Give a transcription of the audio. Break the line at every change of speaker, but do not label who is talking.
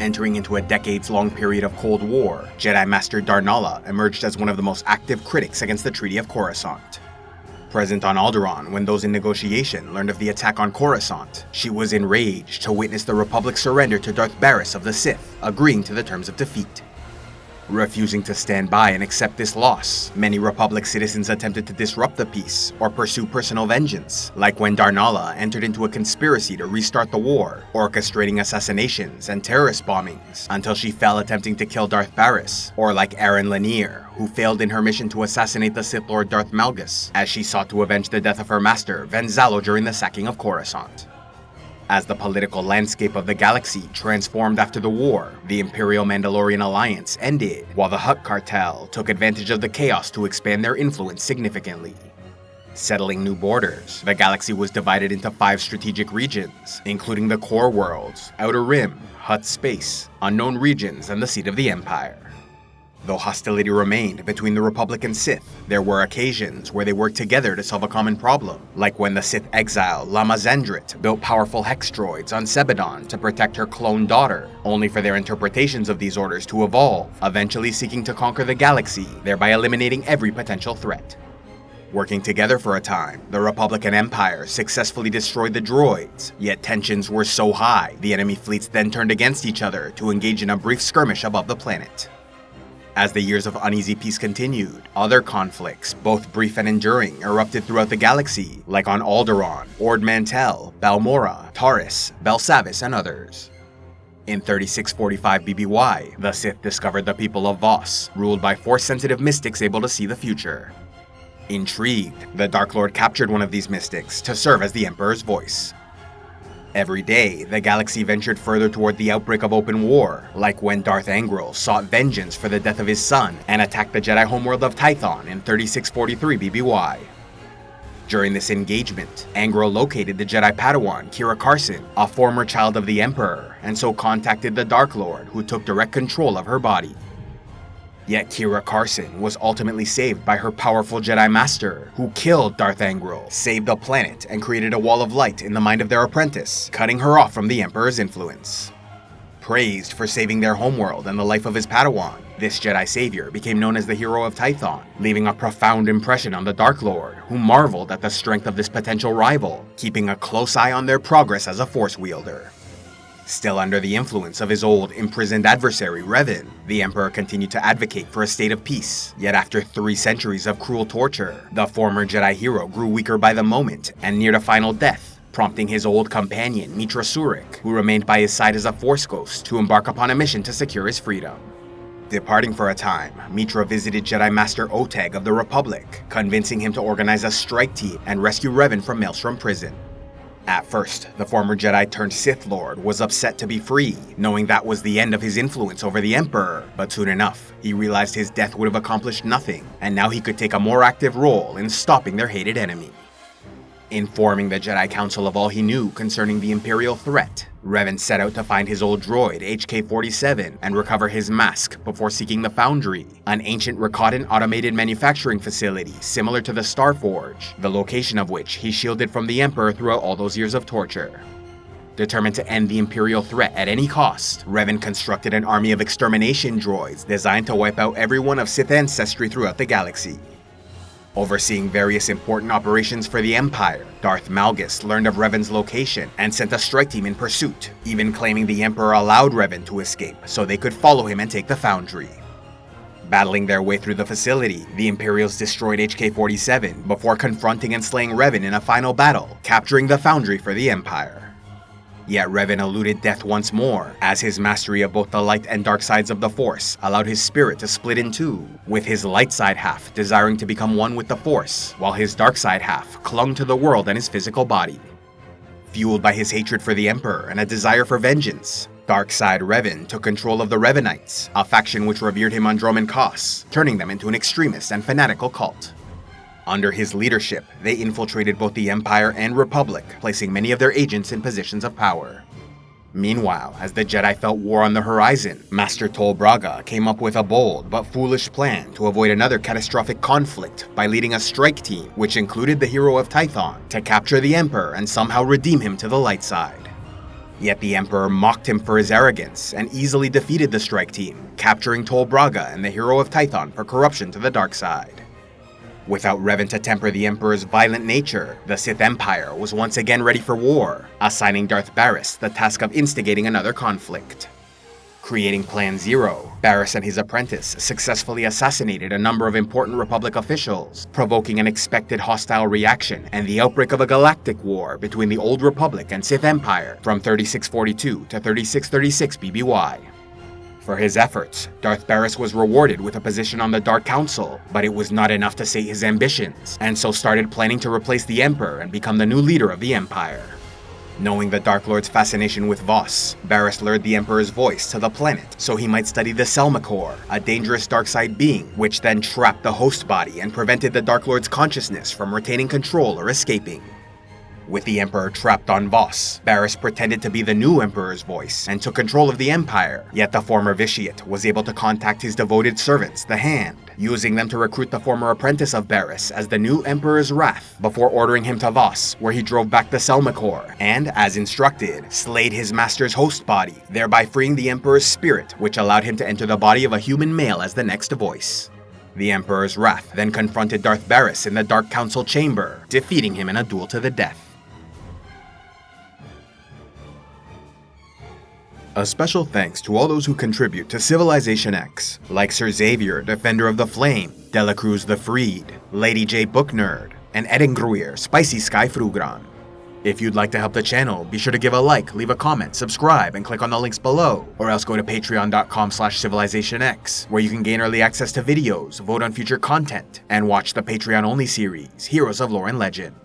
Entering into a decades-long period of Cold War, Jedi Master Darnala emerged as one of the most active critics against the Treaty of Coruscant. Present on Alderaan when those in negotiation learned of the attack on Coruscant, she was enraged to witness the Republic's surrender to Darth Barris of the Sith, agreeing to the terms of defeat. Refusing to stand by and accept this loss, many Republic citizens attempted to disrupt the peace or pursue personal vengeance, like when Darnala entered into a conspiracy to restart the war, orchestrating assassinations and terrorist bombings until she fell attempting to kill Darth Barris, or like Aaron Lanier, who failed in her mission to assassinate the Sith Lord Darth Malgus as she sought to avenge the death of her master Venzalo during the sacking of Coruscant. As the political landscape of the galaxy transformed after the war, the Imperial Mandalorian Alliance ended, while the Hutt Cartel took advantage of the chaos to expand their influence significantly. Settling new borders, the galaxy was divided into 5 strategic regions, including the Core Worlds, Outer Rim, Hutt Space, Unknown Regions, and the seat of the Empire. Though hostility remained between the Republic and Sith, there were occasions where they worked together to solve a common problem, like when the Sith exile Lama Zendrit built powerful hex droids on Sebadon to protect her clone daughter, only for their interpretations of these orders to evolve, eventually seeking to conquer the galaxy, thereby eliminating every potential threat. Working together for a time, the Republic and Empire successfully destroyed the droids, yet tensions were so high, the enemy fleets then turned against each other to engage in a brief skirmish above the planet. As the years of uneasy peace continued, other conflicts, both brief and enduring, erupted throughout the galaxy, like on Alderaan, Ord Mantell, Balmorra, Taurus, Belsavis, and others. In 3645 BBY, the Sith discovered the people of Voss, ruled by Force-sensitive mystics able to see the future. Intrigued, the Dark Lord captured one of these mystics to serve as the Emperor's voice. Every day, the galaxy ventured further toward the outbreak of open war, like when Darth Angral sought vengeance for the death of his son and attacked the Jedi homeworld of Tython in 3643 BBY. During this engagement, Angral located the Jedi Padawan Kira Carson, a former child of the Emperor, and so contacted the Dark Lord, who took direct control of her body. Yet Kira Carson was ultimately saved by her powerful Jedi Master, who killed Darth Angral, saved the planet, and created a wall of light in the mind of their apprentice, cutting her off from the Emperor's influence. Praised for saving their homeworld and the life of his Padawan, this Jedi savior became known as the Hero of Tython, leaving a profound impression on the Dark Lord, who marveled at the strength of this potential rival, keeping a close eye on their progress as a Force wielder. Still under the influence of his old, imprisoned adversary, Revan, the Emperor continued to advocate for a state of peace. Yet after 3 centuries of cruel torture, the former Jedi hero grew weaker by the moment and neared a final death, prompting his old companion, Mitra Surik, who remained by his side as a Force ghost, to embark upon a mission to secure his freedom. Departing for a time, Mitra visited Jedi Master Oteg of the Republic, convincing him to organize a strike team and rescue Revan from Maelstrom Prison. At first, the former Jedi turned Sith Lord was upset to be free, knowing that was the end of his influence over the Emperor, but soon enough, he realized his death would have accomplished nothing, and now he could take a more active role in stopping their hated enemy. Informing the Jedi Council of all he knew concerning the Imperial threat, Revan set out to find his old droid HK-47 and recover his mask before seeking the Foundry, an ancient Rakatan automated manufacturing facility similar to the Starforge, the location of which he shielded from the Emperor throughout all those years of torture. Determined to end the Imperial threat at any cost, Revan constructed an army of extermination droids designed to wipe out everyone of Sith ancestry throughout the galaxy. Overseeing various important operations for the Empire, Darth Malgus learned of Revan's location and sent a strike team in pursuit, even claiming the Emperor allowed Revan to escape so they could follow him and take the Foundry. Battling their way through the facility, the Imperials destroyed HK-47 before confronting and slaying Revan in a final battle, capturing the Foundry for the Empire. Yet Revan eluded death once more, as his mastery of both the light and dark sides of the Force allowed his spirit to split in two, with his light side half desiring to become one with the Force, while his dark side half clung to the world and his physical body. Fueled by his hatred for the Emperor and a desire for vengeance, Darkside Revan took control of the Revanites, a faction which revered him on Droman Kos, turning them into an extremist and fanatical cult. Under his leadership, they infiltrated both the Empire and Republic, placing many of their agents in positions of power. Meanwhile, as the Jedi felt war on the horizon, Master Tol Braga came up with a bold but foolish plan to avoid another catastrophic conflict by leading a strike team, which included the Hero of Tython, to capture the Emperor and somehow redeem him to the light side. Yet the Emperor mocked him for his arrogance and easily defeated the strike team, capturing Tol Braga and the hero of Tython for corruption to the dark side. Without Revan to temper the Emperor's violent nature, the Sith Empire was once again ready for war, assigning Darth Barriss the task of instigating another conflict. Creating Plan Zero, Barriss and his apprentice successfully assassinated a number of important Republic officials, provoking an expected hostile reaction and the outbreak of a galactic war between the Old Republic and Sith Empire from 3642 to 3636 BBY. For his efforts, Darth Barriss was rewarded with a position on the Dark Council, but it was not enough to sate his ambitions, and so started planning to replace the Emperor and become the new leader of the Empire. Knowing the Dark Lord's fascination with Voss, Barriss lured the Emperor's voice to the planet so he might study the Selmachor, a dangerous dark side being, which then trapped the host body and prevented the Dark Lord's consciousness from retaining control or escaping. With the Emperor trapped on Voss, Barriss pretended to be the new Emperor's voice and took control of the Empire, yet the former Vitiate was able to contact his devoted servants, the Hand, using them to recruit the former apprentice of Barriss as the new Emperor's Wrath, before ordering him to Voss, where he drove back the Selmachor, and, as instructed, slayed his master's host body, thereby freeing the Emperor's spirit, which allowed him to enter the body of a human male as the next voice. The Emperor's Wrath then confronted Darth Barriss in the Dark Council chamber, defeating him in a duel to the death. A special thanks to all those who contribute to Civilization X, like Sir Xavier, Defender of the Flame, Delacruz the Freed, Lady J Book Nerd, and Edengruir, Spicy Sky Frugran. If you'd like to help the channel, be sure to give a like, leave a comment, subscribe, and click on the links below, or else go to patreon.com/civilizationx, where you can gain early access to videos, vote on future content, and watch the Patreon-only series, Heroes of Lore and Legend.